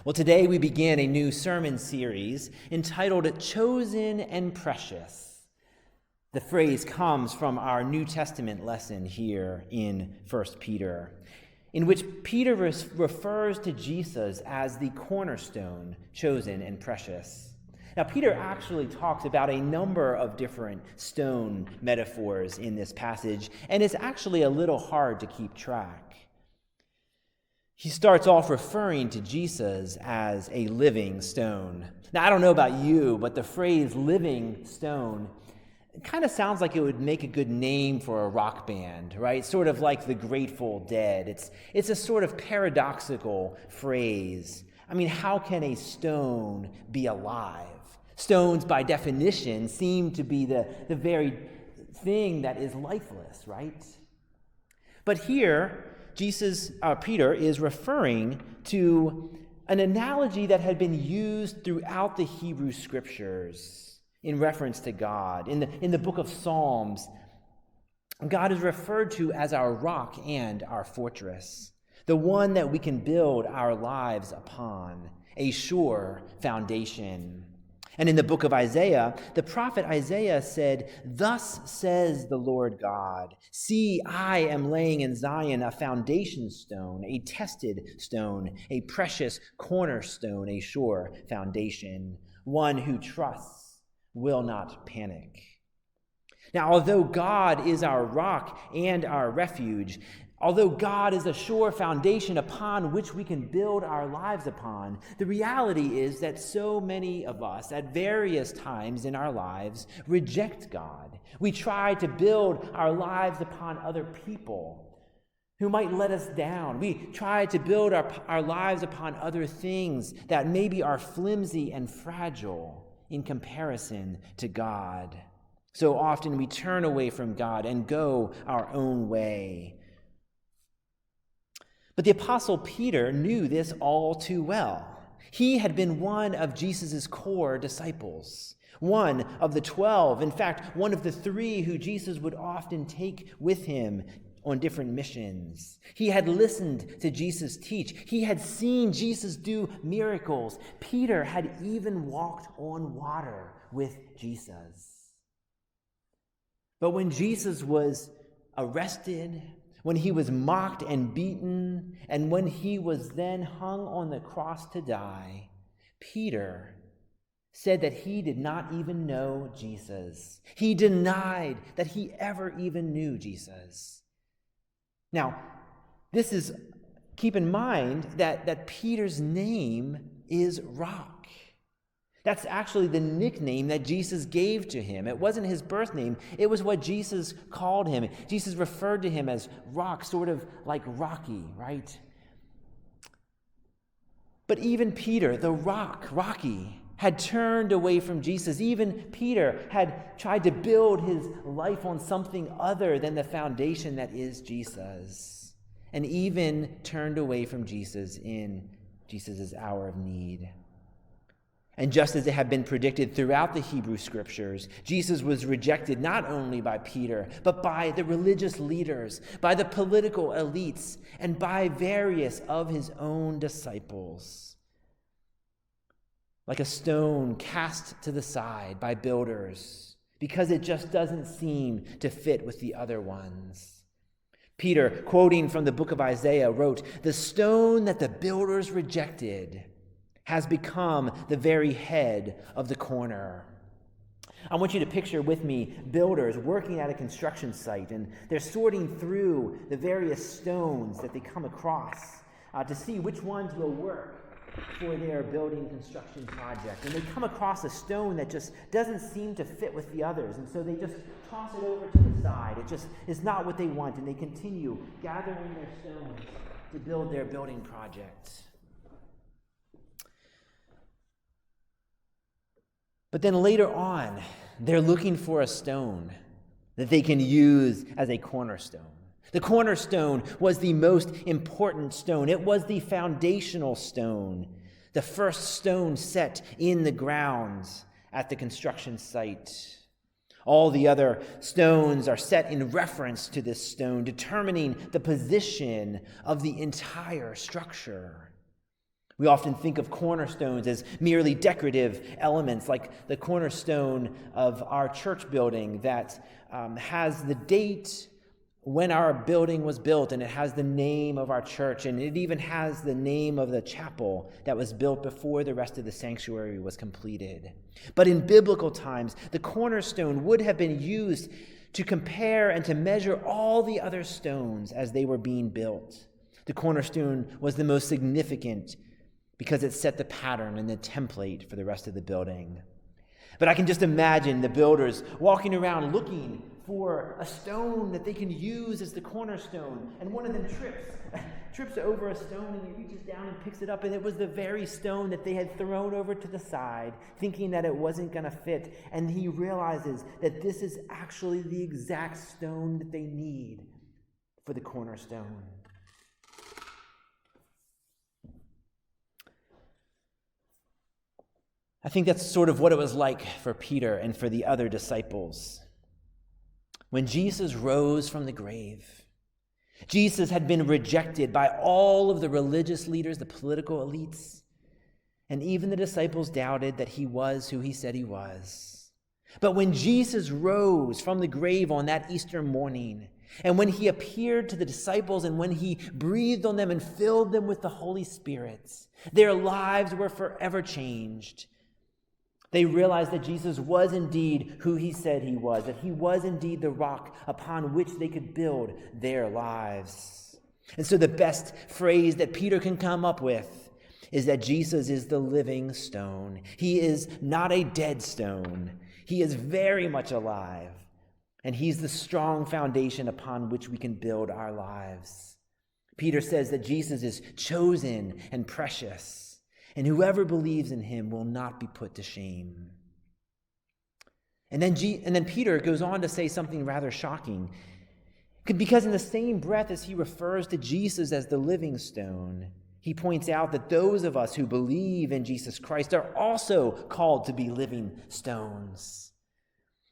Well, today we begin a new sermon series entitled Chosen and Precious. The phrase comes from our New Testament lesson here in 1 Peter, in which Peter refers to Jesus as the cornerstone, chosen and precious. Now, Peter actually talks about a number of different stone metaphors in this passage, and it's actually a little hard to keep track. He starts off referring to Jesus as a living stone. Now, I don't know about you, but the phrase living stone kind of sounds like it would make a good name for a rock band, right? Sort of like the Grateful Dead. It's a sort of paradoxical phrase. I mean, how can a stone be alive? Stones, by definition, seem to be the very thing that is lifeless, right? But here, Peter is referring to an analogy that had been used throughout the Hebrew Scriptures in reference to God. In the book of Psalms, God is referred to as our rock and our fortress, the one that we can build our lives upon, a sure foundation. And in the book of Isaiah, the prophet Isaiah said, "Thus says the Lord God, see, I am laying in Zion a foundation stone, a tested stone, a precious cornerstone, a sure foundation. One who trusts will not panic." Now, although God is our rock and our refuge, although God is a sure foundation upon which we can build our lives upon, the reality is that so many of us at various times in our lives reject God. We try to build our lives upon other people who might let us down. We try to build our lives upon other things that maybe are flimsy and fragile in comparison to God. So often we turn away from God and go our own way. But the Apostle Peter knew this all too well. He had been one of Jesus' core disciples, one of the 12, in fact, one of the 3 who Jesus would often take with him on different missions. He had listened to Jesus teach. He had seen Jesus do miracles. Peter had even walked on water with Jesus. But when Jesus was arrested, when he was mocked and beaten, and when he was then hung on the cross to die, Peter said that he did not even know Jesus. He denied that he ever even knew Jesus. Now, keep in mind that Peter's name is Rock. That's actually the nickname that Jesus gave to him. It wasn't his birth name. It was what Jesus called him. Jesus referred to him as Rock, sort of like Rocky, right? But even Peter, the Rock, Rocky, had turned away from Jesus. Even Peter had tried to build his life on something other than the foundation that is Jesus, and even turned away from Jesus in Jesus' hour of need. And just as it had been predicted throughout the Hebrew Scriptures, Jesus was rejected not only by Peter, but by the religious leaders, by the political elites, and by various of his own disciples. Like a stone cast to the side by builders, because it just doesn't seem to fit with the other ones. Peter, quoting from the book of Isaiah, wrote, "The stone that the builders rejected has become the very head of the corner." I want you to picture with me builders working at a construction site, and they're sorting through the various stones that they come across to see which ones will work for their building construction project. And they come across a stone that just doesn't seem to fit with the others, and so they just toss it over to the side. It just is not what they want, and they continue gathering their stones to build their building project. But then later on, they're looking for a stone that they can use as a cornerstone. The cornerstone was the most important stone. It was the foundational stone, the first stone set in the ground at the construction site. All the other stones are set in reference to this stone, determining the position of the entire structure. We often think of cornerstones as merely decorative elements, like the cornerstone of our church building that has the date when our building was built, and it has the name of our church, and it even has the name of the chapel that was built before the rest of the sanctuary was completed. But in biblical times, the cornerstone would have been used to compare and to measure all the other stones as they were being built. The cornerstone was the most significant because it set the pattern and the template for the rest of the building. But I can just imagine the builders walking around looking for a stone that they can use as the cornerstone, and one of them trips over a stone, and he reaches down and picks it up, and it was the very stone that they had thrown over to the side, thinking that it wasn't going to fit, and he realizes that this is actually the exact stone that they need for the cornerstone. I think that's sort of what it was like for Peter and for the other disciples. When Jesus rose from the grave, Jesus had been rejected by all of the religious leaders, the political elites, and even the disciples doubted that he was who he said he was. But when Jesus rose from the grave on that Easter morning, and when he appeared to the disciples, and when he breathed on them and filled them with the Holy Spirit, their lives were forever changed. They realized that Jesus was indeed who he said he was, that he was indeed the rock upon which they could build their lives. And so the best phrase that Peter can come up with is that Jesus is the living stone. He is not a dead stone. He is very much alive. And he's the strong foundation upon which we can build our lives. Peter says that Jesus is chosen and precious, and whoever believes in him will not be put to shame. And then Peter goes on to say something rather shocking, because in the same breath as he refers to Jesus as the living stone, he points out that those of us who believe in Jesus Christ are also called to be living stones.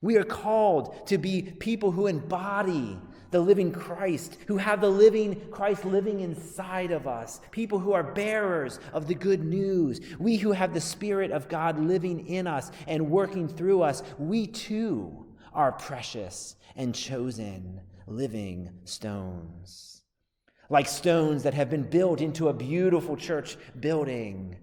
We are called to be people who embody the living Christ, who have the living Christ living inside of us, people who are bearers of the good news. We who have the Spirit of God living in us and working through us, we too are precious and chosen living stones. Like stones that have been built into a beautiful church building,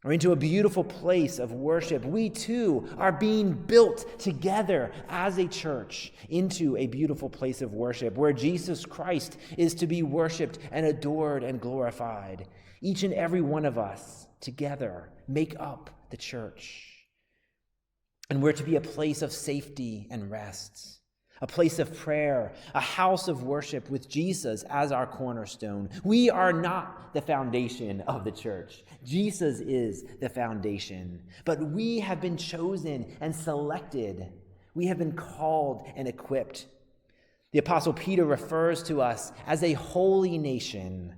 or into a beautiful place of worship, we too are being built together as a church into a beautiful place of worship where Jesus Christ is to be worshiped and adored and glorified. Each and every one of us together make up the church. And we're to be a place of safety and rest, a place of prayer, a house of worship with Jesus as our cornerstone. We are not the foundation of the church. Jesus is the foundation. But we have been chosen and selected. We have been called and equipped. The Apostle Peter refers to us as a holy nation,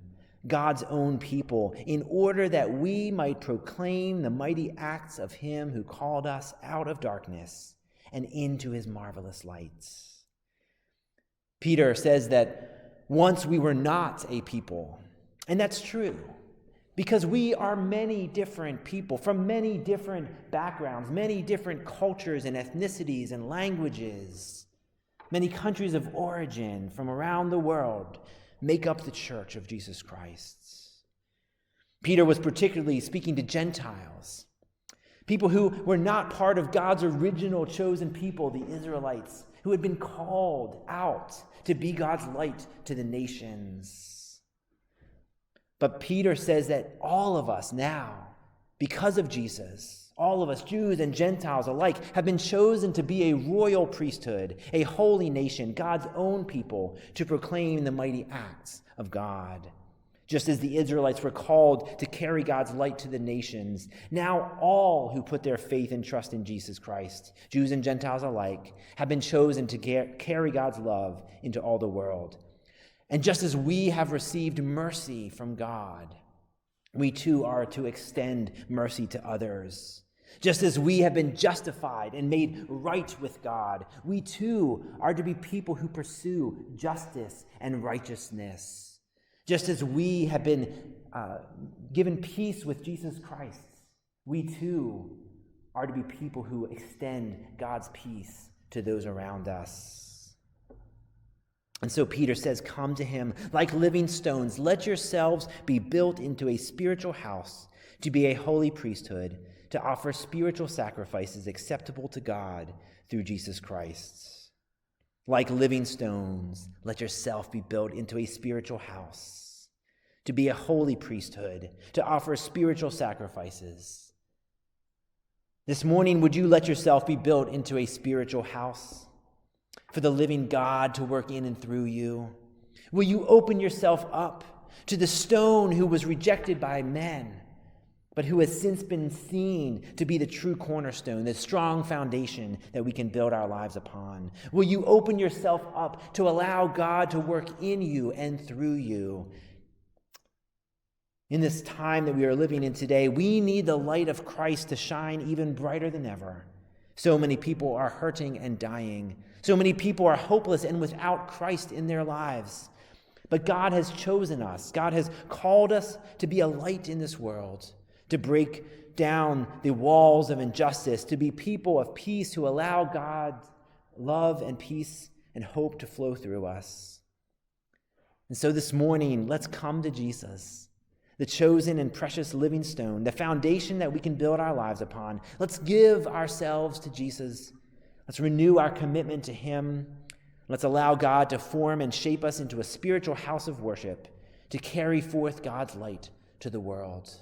God's own people, in order that we might proclaim the mighty acts of him who called us out of darkness and into his marvelous lights. Peter says that once we were not a people, and that's true, because we are many different people from many different backgrounds, many different cultures and ethnicities and languages, many countries of origin from around the world make up the church of Jesus Christ. Peter was particularly speaking to Gentiles, people who were not part of God's original chosen people, the Israelites, who had been called out to be God's light to the nations. But Peter says that all of us now, because of Jesus, all of us, Jews and Gentiles alike, have been chosen to be a royal priesthood, a holy nation, God's own people, to proclaim the mighty acts of God. Just as the Israelites were called to carry God's light to the nations, now all who put their faith and trust in Jesus Christ, Jews and Gentiles alike, have been chosen to carry God's love into all the world. And just as we have received mercy from God, we too are to extend mercy to others. Just as we have been justified and made right with God, we too are to be people who pursue justice and righteousness. Just as we have been given peace with Jesus Christ, we too are to be people who extend God's peace to those around us. And so Peter says, come to him like living stones. Let yourselves be built into a spiritual house, to be a holy priesthood, to offer spiritual sacrifices acceptable to God through Jesus Christ. Like living stones, let yourself be built into a spiritual house, to be a holy priesthood, to offer spiritual sacrifices. This morning, would you let yourself be built into a spiritual house for the living God to work in and through you? Will you open yourself up to the stone who was rejected by men, but who has since been seen to be the true cornerstone, the strong foundation that we can build our lives upon? Will you open yourself up to allow God to work in you and through you? In this time that we are living in today, we need the light of Christ to shine even brighter than ever. So many people are hurting and dying. So many people are hopeless and without Christ in their lives. But God has chosen us. God has called us to be a light in this world, to break down the walls of injustice, to be people of peace who allow God's love and peace and hope to flow through us. And so this morning, let's come to Jesus, the chosen and precious living stone, the foundation that we can build our lives upon. Let's give ourselves to Jesus. Let's renew our commitment to him. Let's allow God to form and shape us into a spiritual house of worship, to carry forth God's light to the world.